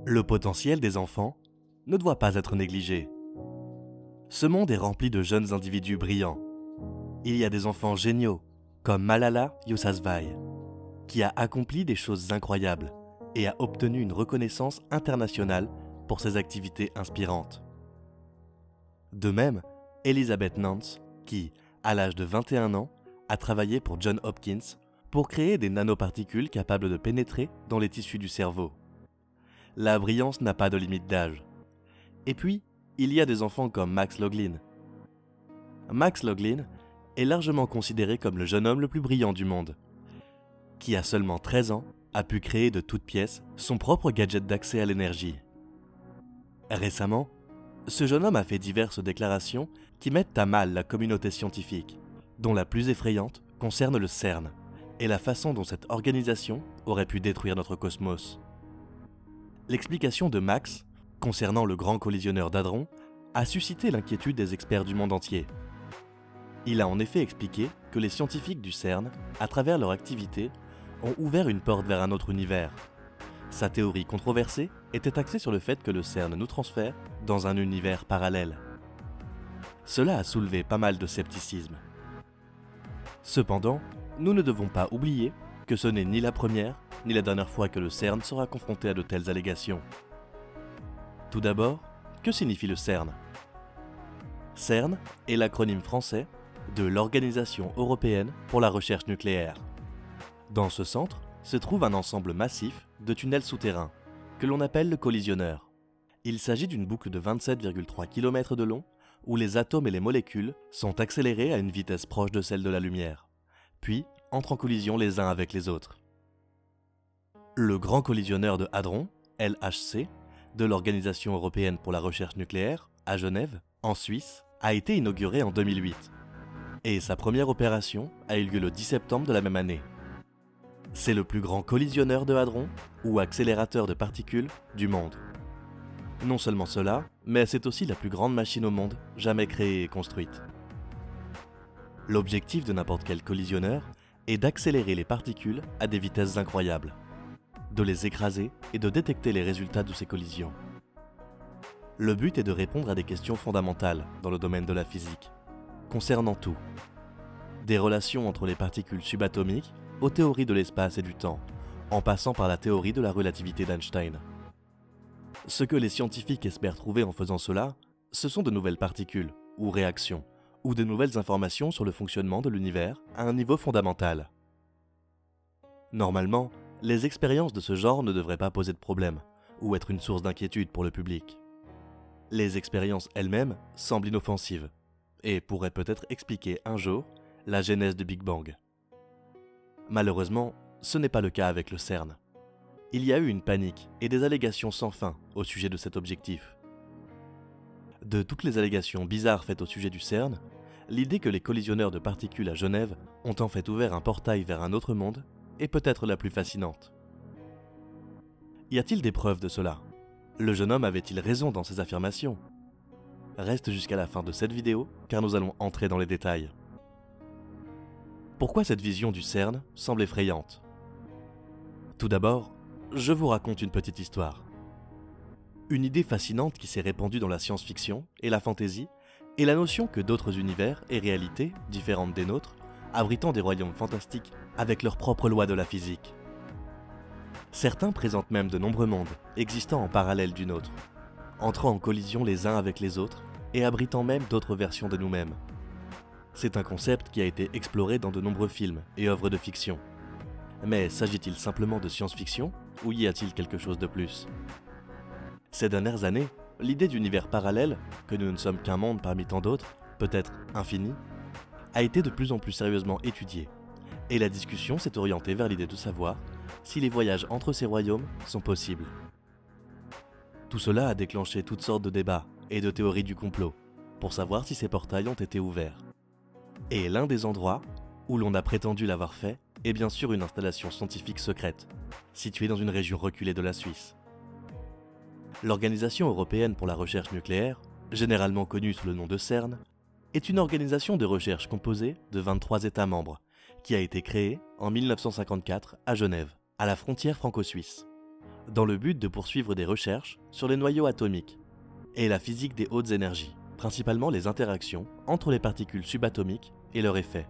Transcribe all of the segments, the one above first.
Le potentiel des enfants ne doit pas être négligé. Ce monde est rempli de jeunes individus brillants. Il y a des enfants géniaux, comme Malala Yousafzai, qui a accompli des choses incroyables et a obtenu une reconnaissance internationale pour ses activités inspirantes. De même, Elizabeth Nance, qui, à l'âge de 21 ans, a travaillé pour Johns Hopkins pour créer des nanoparticules capables de pénétrer dans les tissus du cerveau. La brillance n'a pas de limite d'âge. Et puis, il y a des enfants comme Max Loughlin. Max Loughlin est largement considéré comme le jeune homme le plus brillant du monde, qui à seulement 13 ans a pu créer de toutes pièces son propre gadget d'accès à l'énergie. Récemment, ce jeune homme a fait diverses déclarations qui mettent à mal la communauté scientifique, dont la plus effrayante concerne le CERN et la façon dont cette organisation aurait pu détruire notre cosmos. L'explication de Max, concernant le grand collisionneur d'Hadron, a suscité l'inquiétude des experts du monde entier. Il a en effet expliqué que les scientifiques du CERN, à travers leur activité, ont ouvert une porte vers un autre univers. Sa théorie controversée était axée sur le fait que le CERN nous transfère dans un univers parallèle. Cela a soulevé pas mal de scepticisme. Cependant, nous ne devons pas oublier que ce n'est ni la première ni la dernière fois que le CERN sera confronté à de telles allégations. Tout d'abord, que signifie le CERN ? CERN est l'acronyme français de l'Organisation européenne pour la recherche nucléaire. Dans ce centre se trouve un ensemble massif de tunnels souterrains, que l'on appelle le collisionneur. Il s'agit d'une boucle de 27,3 km de long, où les atomes et les molécules sont accélérés à une vitesse proche de celle de la lumière, puis entrent en collision les uns avec les autres. Le Grand Collisionneur de Hadron, LHC, de l'Organisation européenne pour la recherche nucléaire, à Genève, en Suisse, a été inauguré en 2008. Et sa première opération a eu lieu le 10 septembre de la même année. C'est le plus grand collisionneur de hadron, ou accélérateur de particules, du monde. Non seulement cela, mais c'est aussi la plus grande machine au monde jamais créée et construite. L'objectif de n'importe quel collisionneur est d'accélérer les particules à des vitesses incroyables, de les écraser et de détecter les résultats de ces collisions. Le but est de répondre à des questions fondamentales dans le domaine de la physique, concernant tout. Des relations entre les particules subatomiques aux théories de l'espace et du temps, en passant par la théorie de la relativité d'Einstein. Ce que les scientifiques espèrent trouver en faisant cela, ce sont de nouvelles particules, ou réactions, ou de nouvelles informations sur le fonctionnement de l'univers à un niveau fondamental. Normalement, les expériences de ce genre ne devraient pas poser de problème, ou être une source d'inquiétude pour le public. Les expériences elles-mêmes semblent inoffensives, et pourraient peut-être expliquer un jour la genèse du Big Bang. Malheureusement, ce n'est pas le cas avec le CERN. Il y a eu une panique et des allégations sans fin au sujet de cet objectif. De toutes les allégations bizarres faites au sujet du CERN, l'idée que les collisionneurs de particules à Genève ont en fait ouvert un portail vers un autre monde est peut-être la plus fascinante. Y a-t-il des preuves de cela ? Le jeune homme avait-il raison dans ses affirmations ? Reste jusqu'à la fin de cette vidéo car nous allons entrer dans les détails. Pourquoi cette vision du CERN semble effrayante ? Tout d'abord, je vous raconte une petite histoire. Une idée fascinante qui s'est répandue dans la science-fiction et la fantasy est la notion que d'autres univers et réalités, différentes des nôtres, abritant des royaumes fantastiques avec leurs propres lois de la physique. Certains présentent même de nombreux mondes, existant en parallèle du nôtre, entrant en collision les uns avec les autres et abritant même d'autres versions de nous-mêmes. C'est un concept qui a été exploré dans de nombreux films et œuvres de fiction. Mais s'agit-il simplement de science-fiction ou y a-t-il quelque chose de plus ? Ces dernières années, l'idée d'univers parallèle, que nous ne sommes qu'un monde parmi tant d'autres, peut-être infini, a été de plus en plus sérieusement étudiée, et la discussion s'est orientée vers l'idée de savoir si les voyages entre ces royaumes sont possibles. Tout cela a déclenché toutes sortes de débats et de théories du complot, pour savoir si ces portails ont été ouverts. Et l'un des endroits où l'on a prétendu l'avoir fait est bien sûr une installation scientifique secrète, située dans une région reculée de la Suisse. L'Organisation européenne pour la recherche nucléaire, généralement connue sous le nom de CERN, est une organisation de recherche composée de 23 États membres, qui a été créée en 1954 à Genève, à la frontière franco-suisse. dans le but de poursuivre des recherches sur les noyaux atomiques et la physique des hautes énergies, principalement les interactions entre les particules subatomiques et leurs effets.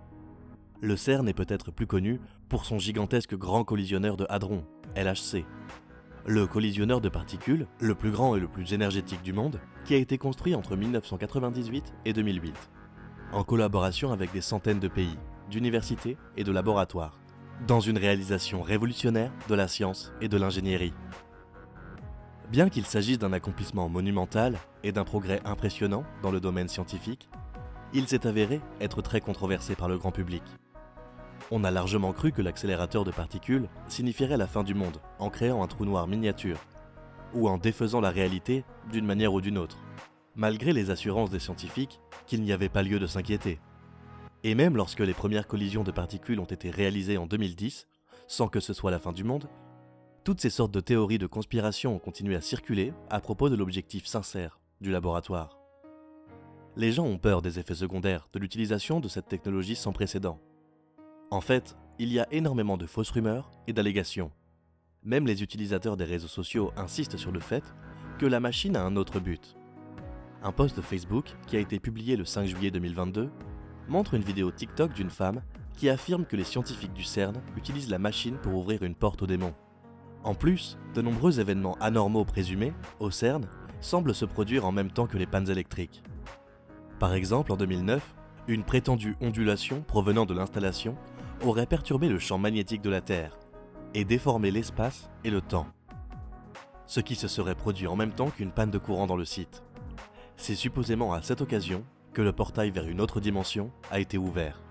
Le CERN est peut-être plus connu pour son gigantesque grand collisionneur de hadrons, LHC. Le collisionneur de particules, le plus grand et le plus énergétique du monde, qui a été construit entre 1998 et 2008, en collaboration avec des centaines de pays, d'universités et de laboratoires, dans une réalisation révolutionnaire de la science et de l'ingénierie. Bien qu'il s'agisse d'un accomplissement monumental et d'un progrès impressionnant dans le domaine scientifique, il s'est avéré être très controversé par le grand public. On a largement cru que l'accélérateur de particules signifierait la fin du monde en créant un trou noir miniature, ou en défaisant la réalité d'une manière ou d'une autre, malgré les assurances des scientifiques qu'il n'y avait pas lieu de s'inquiéter. Et même lorsque les premières collisions de particules ont été réalisées en 2010, sans que ce soit la fin du monde, toutes ces sortes de théories de conspiration ont continué à circuler à propos de l'objectif sincère du laboratoire. Les gens ont peur des effets secondaires de l'utilisation de cette technologie sans précédent. En fait, il y a énormément de fausses rumeurs et d'allégations. Même les utilisateurs des réseaux sociaux insistent sur le fait que la machine a un autre but. Un post de Facebook qui a été publié le 5 juillet 2022 montre une vidéo TikTok d'une femme qui affirme que les scientifiques du CERN utilisent la machine pour ouvrir une porte au démon. En plus, de nombreux événements anormaux présumés au CERN semblent se produire en même temps que les pannes électriques. Par exemple, en 2009, une prétendue ondulation provenant de l'installation aurait perturbé le champ magnétique de la Terre et déformé l'espace et le temps, ce qui se serait produit en même temps qu'une panne de courant dans le site. C'est supposément à cette occasion que le portail vers une autre dimension a été ouvert.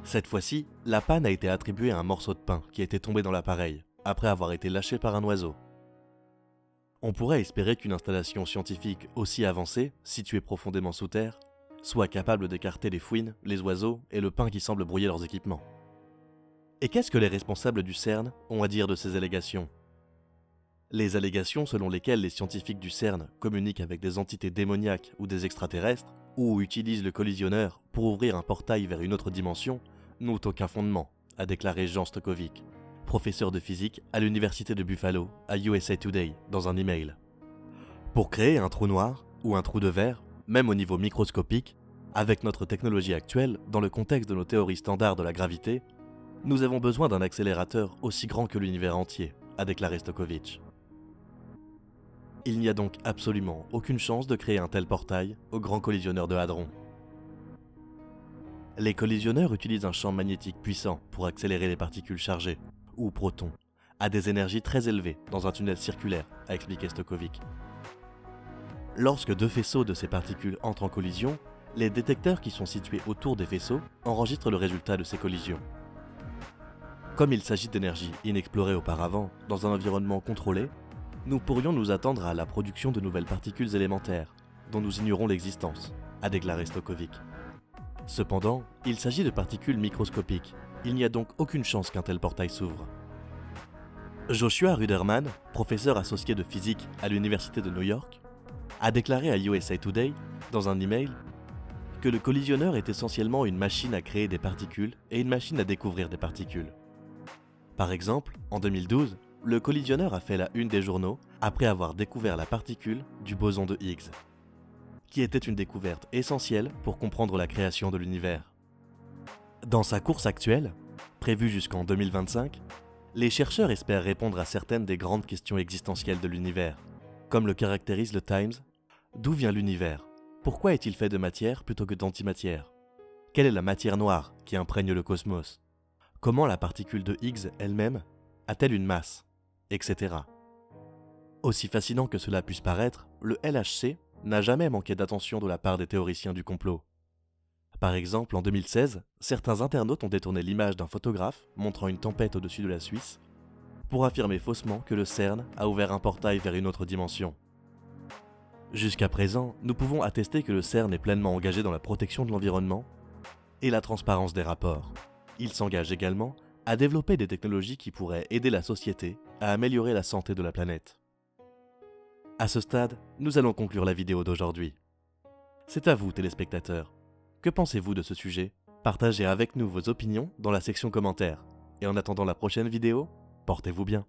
Cette fois-ci, la panne a été attribuée à un morceau de pain qui était tombé dans l'appareil, après avoir été lâché par un oiseau. On pourrait espérer qu'une installation scientifique aussi avancée, située profondément sous terre, soit capable d'écarter les fouines, les oiseaux et le pain qui semble brouiller leurs équipements. Et qu'est-ce que les responsables du CERN ont à dire de ces allégations ? Les allégations selon lesquelles les scientifiques du CERN communiquent avec des entités démoniaques ou des extraterrestres, ou utilisent le collisionneur pour ouvrir un portail vers une autre dimension, n'ont aucun fondement, a déclaré Jean Stokovic, professeur de physique à l'université de Buffalo, à USA Today, dans un email. Pour créer un trou noir ou un trou de verre, même au niveau microscopique, avec notre technologie actuelle, dans le contexte de nos théories standards de la gravité, nous avons besoin d'un accélérateur aussi grand que l'univers entier, a déclaré Stokovic. Il n'y a donc absolument aucune chance de créer un tel portail au grand collisionneur de hadrons. Les collisionneurs utilisent un champ magnétique puissant pour accélérer les particules chargées, ou protons, à des énergies très élevées dans un tunnel circulaire, a expliqué Stokovic. Lorsque deux faisceaux de ces particules entrent en collision, les détecteurs qui sont situés autour des faisceaux enregistrent le résultat de ces collisions. Comme il s'agit d'énergie inexplorée auparavant, dans un environnement contrôlé, nous pourrions nous attendre à la production de nouvelles particules élémentaires, dont nous ignorons l'existence, a déclaré Stokovic. Cependant, il s'agit de particules microscopiques, il n'y a donc aucune chance qu'un tel portail s'ouvre. Joshua Ruderman, professeur associé de physique à l'université de New York, a déclaré à USA Today, dans un email, que le collisionneur est essentiellement une machine à créer des particules et une machine à découvrir des particules. Par exemple, en 2012, le collisionneur a fait la une des journaux après avoir découvert la particule du boson de Higgs, qui était une découverte essentielle pour comprendre la création de l'univers. Dans sa course actuelle, prévue jusqu'en 2025, les chercheurs espèrent répondre à certaines des grandes questions existentielles de l'univers, comme le caractérise le Times. D'où vient l'univers ? Pourquoi est-il fait de matière plutôt que d'antimatière ? Quelle est la matière noire qui imprègne le cosmos ? Comment la particule de Higgs elle-même a-t-elle une masse ? Etc. Aussi fascinant que cela puisse paraître, le LHC n'a jamais manqué d'attention de la part des théoriciens du complot. Par exemple, en 2016, certains internautes ont détourné l'image d'un photographe montrant une tempête au-dessus de la Suisse pour affirmer faussement que le CERN a ouvert un portail vers une autre dimension. Jusqu'à présent, nous pouvons attester que le CERN est pleinement engagé dans la protection de l'environnement et la transparence des rapports. Il s'engage également à développer des technologies qui pourraient aider la société à améliorer la santé de la planète. À ce stade, nous allons conclure la vidéo d'aujourd'hui. C'est à vous, téléspectateurs. Que pensez-vous de ce sujet ? Partagez avec nous vos opinions dans la section commentaires. Et en attendant la prochaine vidéo, portez-vous bien.